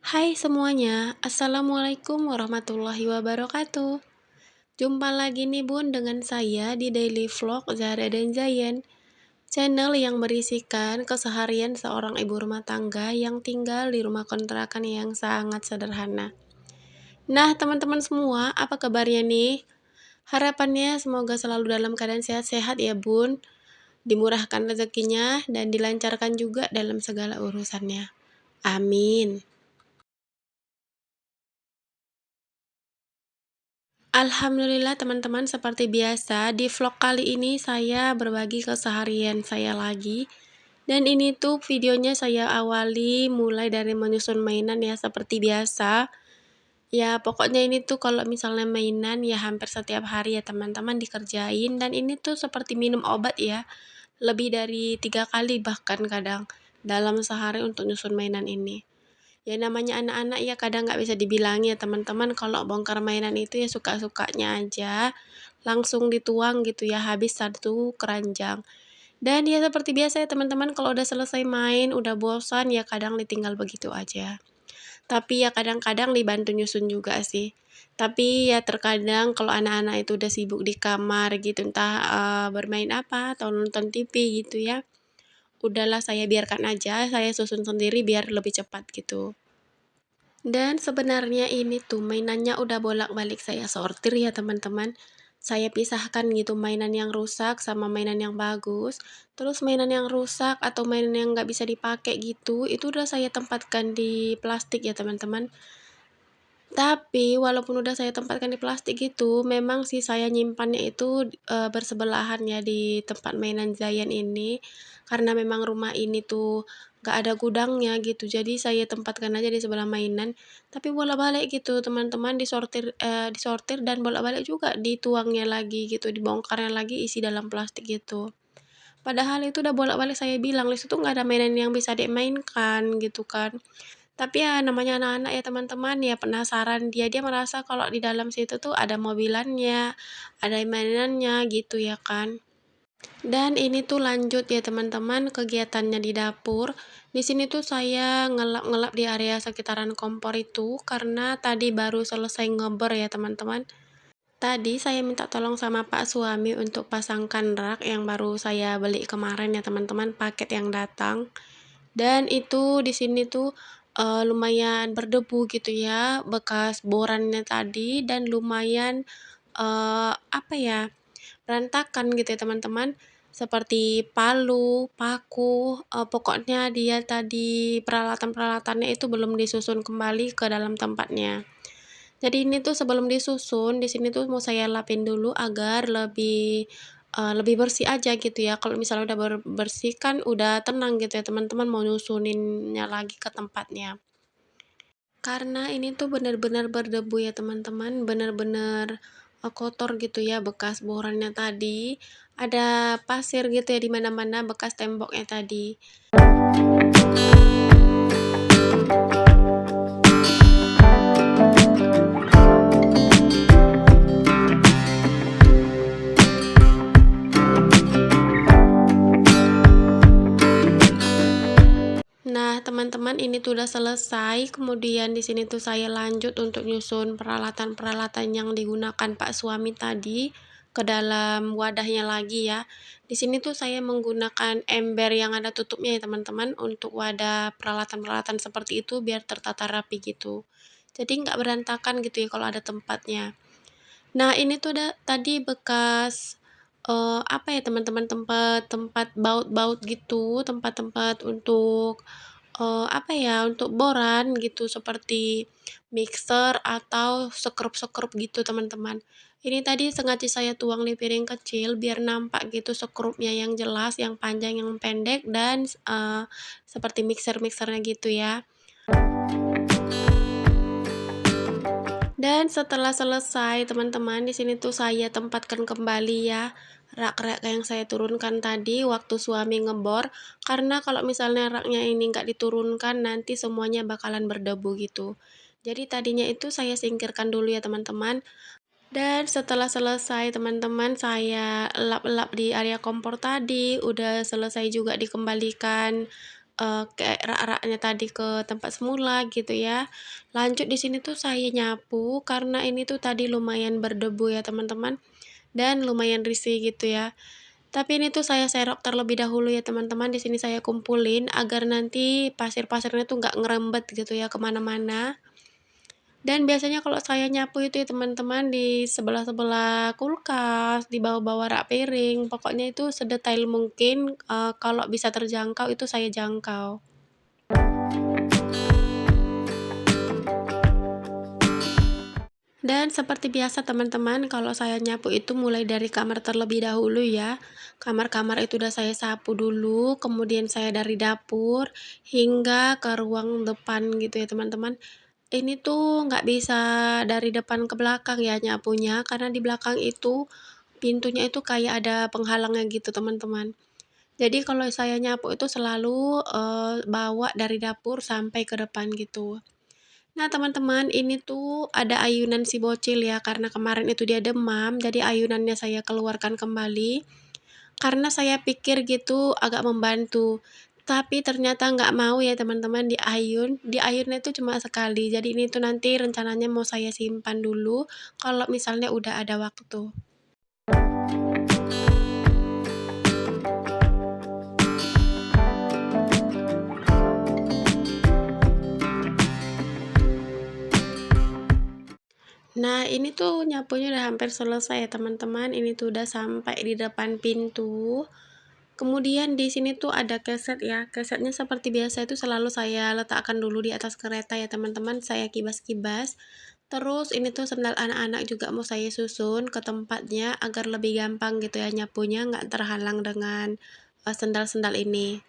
Hai semuanya, Assalamualaikum warahmatullahi wabarakatuh. Jumpa lagi nih Bun dengan saya di Daily Vlog Zahra dan Zayan, channel yang berisikan keseharian seorang ibu rumah tangga yang tinggal di rumah kontrakan yang sangat sederhana. Nah teman-teman semua, apa kabarnya nih? Harapannya semoga selalu dalam keadaan sehat-sehat ya Bun, dimurahkan rezekinya dan dilancarkan juga dalam segala urusannya. Amin. Alhamdulillah teman-teman, seperti biasa di vlog kali ini saya berbagi keseharian saya lagi. Dan ini tuh videonya saya awali mulai dari menyusun mainan ya seperti biasa. Ya pokoknya ini tuh kalau misalnya mainan ya hampir setiap hari ya teman-teman dikerjain, dan ini tuh seperti minum obat ya. Lebih dari 3 kali bahkan kadang dalam sehari untuk nyusun mainan ini. Ya namanya anak-anak ya kadang nggak bisa dibilangin ya teman-teman, kalau bongkar mainan itu ya suka-sukanya aja, langsung dituang gitu ya, habis satu keranjang. Dan ya seperti biasa ya teman-teman, kalau udah selesai main, udah bosan ya kadang ditinggal begitu aja. Tapi ya kadang-kadang dibantu nyusun juga sih. Tapi ya terkadang kalau anak-anak itu udah sibuk di kamar gitu, entah bermain apa atau nonton TV gitu ya, udahlah saya biarkan aja, saya susun sendiri biar lebih cepat gitu. Dan sebenarnya ini tuh mainannya udah bolak-balik saya sortir ya teman-teman. Saya pisahkan gitu mainan yang rusak sama mainan yang bagus. Terus mainan yang rusak atau mainan yang nggak bisa dipakai gitu, itu udah saya tempatkan di plastik ya teman-teman. Tapi walaupun udah saya tempatkan di plastik gitu, memang sih saya nyimpannya itu bersebelahan ya di tempat mainan Zayan ini. Karena memang rumah ini tuh gak ada gudangnya gitu, jadi saya tempatkan aja di sebelah mainan. Tapi bolak-balik gitu teman-teman, disortir dan bolak-balik juga dituangnya lagi gitu, dibongkarnya lagi isi dalam plastik gitu. Padahal itu udah bolak-balik saya bilang, di situ nggak ada mainan yang bisa dimainkan gitu kan. Tapi ya namanya anak-anak ya teman-teman, ya penasaran dia merasa kalau di dalam situ tuh ada mobilannya, ada mainannya gitu ya kan. Dan ini tuh lanjut ya teman-teman kegiatannya di dapur. Di sini tuh saya ngelap-ngelap di area sekitaran kompor itu karena tadi baru selesai ngebor ya teman-teman. Tadi saya minta tolong sama Pak suami untuk pasangkan rak yang baru saya beli kemarin ya teman-teman, paket yang datang. Dan itu di sini tuh lumayan berdebu gitu ya, bekas borannya tadi, dan lumayan apa ya, berantakan gitu ya teman-teman. Seperti palu, paku, pokoknya dia tadi peralatan-peralatannya itu belum disusun kembali ke dalam tempatnya. Jadi ini tuh sebelum disusun, di sini tuh mau saya lapin dulu agar lebih bersih aja gitu ya. Kalau misalnya udah bersih kan udah tenang gitu ya teman-teman mau nyusuninnya lagi ke tempatnya. Karena ini tuh benar-benar berdebu ya teman-teman, benar-benar kotor gitu ya bekas borannya tadi. Ada pasir gitu ya di mana-mana bekas temboknya tadi. Nah, teman-teman ini tuh udah selesai. Kemudian di sini tuh saya lanjut untuk nyusun peralatan-peralatan yang digunakan Pak suami tadi ke dalam wadahnya lagi ya. Di sini tuh saya menggunakan ember yang ada tutupnya ya teman-teman untuk wadah peralatan-peralatan seperti itu biar tertata rapi gitu. Jadi nggak berantakan gitu ya kalau ada tempatnya. Nah, ini tuh tadi bekas apa ya teman-teman, tempat-tempat baut-baut gitu, tempat-tempat untuk apa ya, untuk boran gitu seperti mixer atau sekrup-sekrup gitu teman-teman. Ini tadi sengaja saya tuang di piring kecil biar nampak gitu sekrupnya yang jelas, yang panjang, yang pendek, dan seperti mixer-mixernya gitu ya. Dan setelah selesai teman-teman, di sini tuh saya tempatkan kembali ya rak-rak yang saya turunkan tadi waktu suami ngebor, karena kalau misalnya raknya ini nggak diturunkan nanti semuanya bakalan berdebu gitu. Jadi tadinya itu saya singkirkan dulu ya teman-teman. Dan setelah selesai teman-teman, saya lap-lap di area kompor tadi, udah selesai juga dikembalikan kayak rak-raknya tadi ke tempat semula gitu ya. Lanjut di sini tuh saya nyapu karena ini tuh tadi lumayan berdebu ya teman-teman, dan lumayan risih gitu ya. Tapi ini tuh saya serok terlebih dahulu ya teman-teman, di sini saya kumpulin agar nanti pasir-pasirnya tuh nggak ngerembet gitu ya kemana mana. Dan biasanya kalau saya nyapu itu ya teman-teman di sebelah-sebelah kulkas, di bawah-bawah rak piring, pokoknya itu sedetail mungkin, kalau bisa terjangkau itu saya jangkau. Dan seperti biasa teman-teman, kalau saya nyapu itu mulai dari kamar terlebih dahulu ya. Kamar-kamar itu udah saya sapu dulu, kemudian saya dari dapur hingga ke ruang depan gitu ya teman-teman. Ini tuh nggak bisa dari depan ke belakang ya nyapunya, karena di belakang itu pintunya itu kayak ada penghalangnya gitu teman-teman. Jadi kalau saya nyapu itu selalu bawa dari dapur sampai ke depan gitu. Nah, teman-teman, ini tuh ada ayunan si bocil ya, karena kemarin itu dia demam, jadi ayunannya saya keluarkan kembali, karena saya pikir gitu agak membantu. Tapi ternyata nggak mau ya teman-teman diayunnya itu cuma sekali. Jadi ini tuh nanti rencananya mau saya simpan dulu, kalau misalnya udah ada waktu. Nah, ini tuh nyapunya udah hampir selesai ya teman-teman, ini tuh udah sampai di depan pintu. Kemudian di sini tuh ada keset ya, kesetnya seperti biasa itu selalu saya letakkan dulu di atas kereta ya teman-teman, saya kibas-kibas. Terus ini tuh sendal anak-anak juga mau saya susun ke tempatnya agar lebih gampang gitu ya nyapunya, nggak terhalang dengan sendal-sendal ini.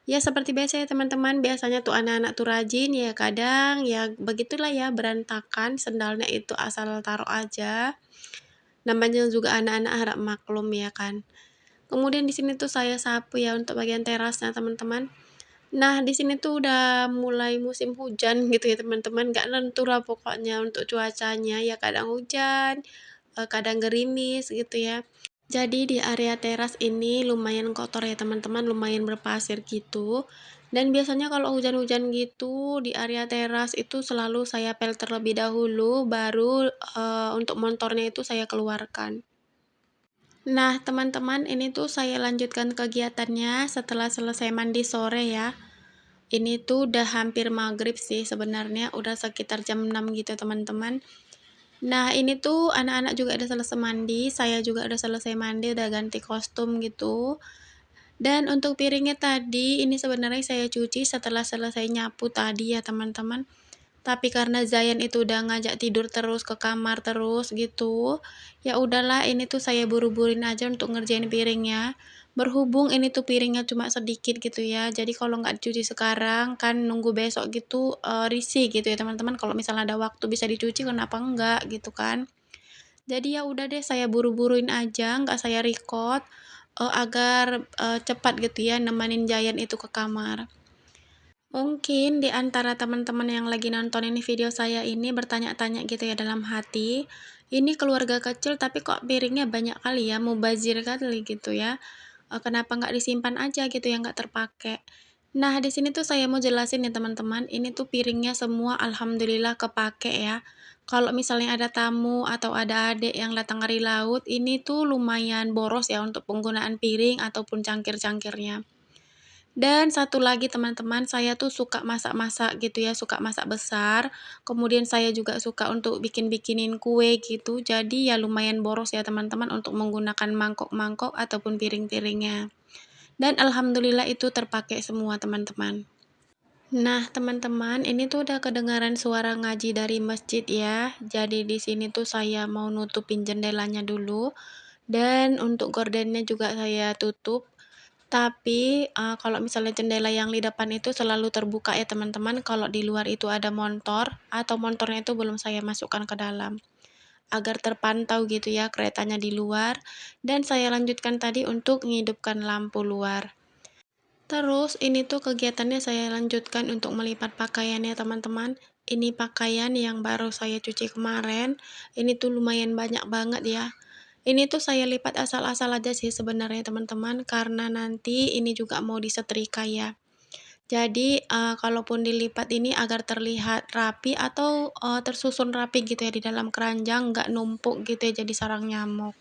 Ya seperti biasa ya teman-teman, biasanya tuh anak-anak tuh rajin ya kadang ya begitulah ya berantakan sendalnya itu asal taruh aja. Namanya juga anak-anak harap maklum ya kan. Kemudian di sini tuh saya sapu ya untuk bagian terasnya teman-teman. Nah, di sini tuh udah mulai musim hujan gitu ya teman-teman, nggak nentu lah pokoknya untuk cuacanya, ya kadang hujan, kadang gerimis gitu ya. Jadi di area teras ini lumayan kotor ya teman-teman, lumayan berpasir gitu. Dan biasanya kalau hujan-hujan gitu di area teras itu selalu saya pel terlebih dahulu, baru untuk motornya itu saya keluarkan. Nah, teman-teman, ini tuh saya lanjutkan kegiatannya setelah selesai mandi sore ya. Ini tuh udah hampir maghrib sih sebenarnya, udah sekitar jam 6 gitu teman-teman. Nah, ini tuh anak-anak juga udah selesai mandi, saya juga udah selesai mandi, udah ganti kostum gitu. Dan untuk piringnya tadi, ini sebenarnya saya cuci setelah selesai nyapu tadi ya teman-teman. Tapi karena Zayan itu udah ngajak tidur terus ke kamar terus gitu, ya udahlah ini tuh saya buru-buruin aja untuk ngerjain piringnya. Berhubung ini tuh piringnya cuma sedikit gitu ya, jadi kalau nggak dicuci sekarang kan nunggu besok gitu risih gitu ya teman-teman. Kalau misalnya ada waktu bisa dicuci kenapa enggak gitu kan. Jadi ya udah deh saya buru-buruin aja, nggak saya record agar cepat gitu ya nemenin Zayan itu ke kamar. Mungkin di antara teman-teman yang lagi nonton ini video saya ini bertanya-tanya gitu ya dalam hati, ini keluarga kecil tapi kok piringnya banyak kali ya, mubazir kali gitu ya. Kenapa nggak disimpan aja gitu ya, nggak terpakai. Nah, di sini tuh saya mau jelasin ya teman-teman, ini tuh piringnya semua alhamdulillah kepake ya. Kalau misalnya ada tamu atau ada adik yang datang dari laut, ini tuh lumayan boros ya untuk penggunaan piring ataupun cangkir-cangkirnya. Dan satu lagi teman-teman, saya tuh suka masak-masak gitu ya, suka masak besar. Kemudian saya juga suka untuk bikin-bikinin kue gitu. Jadi ya lumayan boros ya teman-teman untuk menggunakan mangkok-mangkok ataupun piring-piringnya. Dan alhamdulillah itu terpakai semua teman-teman. Nah, teman-teman, ini tuh udah kedengaran suara ngaji dari masjid ya. Jadi di sini tuh saya mau nutupin jendelanya dulu. Dan untuk gordennya juga saya tutup. Tapi, kalau misalnya jendela yang di depan itu selalu terbuka ya teman-teman, kalau di luar itu ada motor atau motornya itu belum saya masukkan ke dalam, agar terpantau gitu ya keretanya di luar, dan saya lanjutkan tadi untuk menghidupkan lampu luar. Terus ini tuh kegiatannya saya lanjutkan untuk melipat pakaian ya teman-teman. Ini pakaian yang baru saya cuci kemarin, ini tuh lumayan banyak banget ya. Ini tuh saya lipat asal-asal aja sih sebenarnya teman-teman, karena nanti ini juga mau disetrika ya. Jadi, kalaupun dilipat ini agar terlihat rapi atau, tersusun rapi gitu ya di dalam keranjang, nggak numpuk gitu ya jadi sarang nyamuk.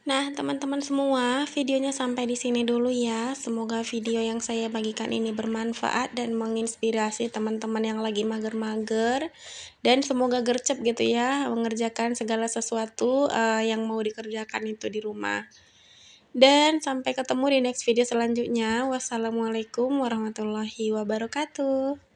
Nah, teman-teman semua, videonya sampai di sini dulu ya. Semoga video yang saya bagikan ini bermanfaat dan menginspirasi teman-teman yang lagi mager-mager. Dan semoga gercep gitu ya, mengerjakan segala sesuatu yang mau dikerjakan itu di rumah. Dan sampai ketemu di next video selanjutnya. Wassalamualaikum warahmatullahi wabarakatuh.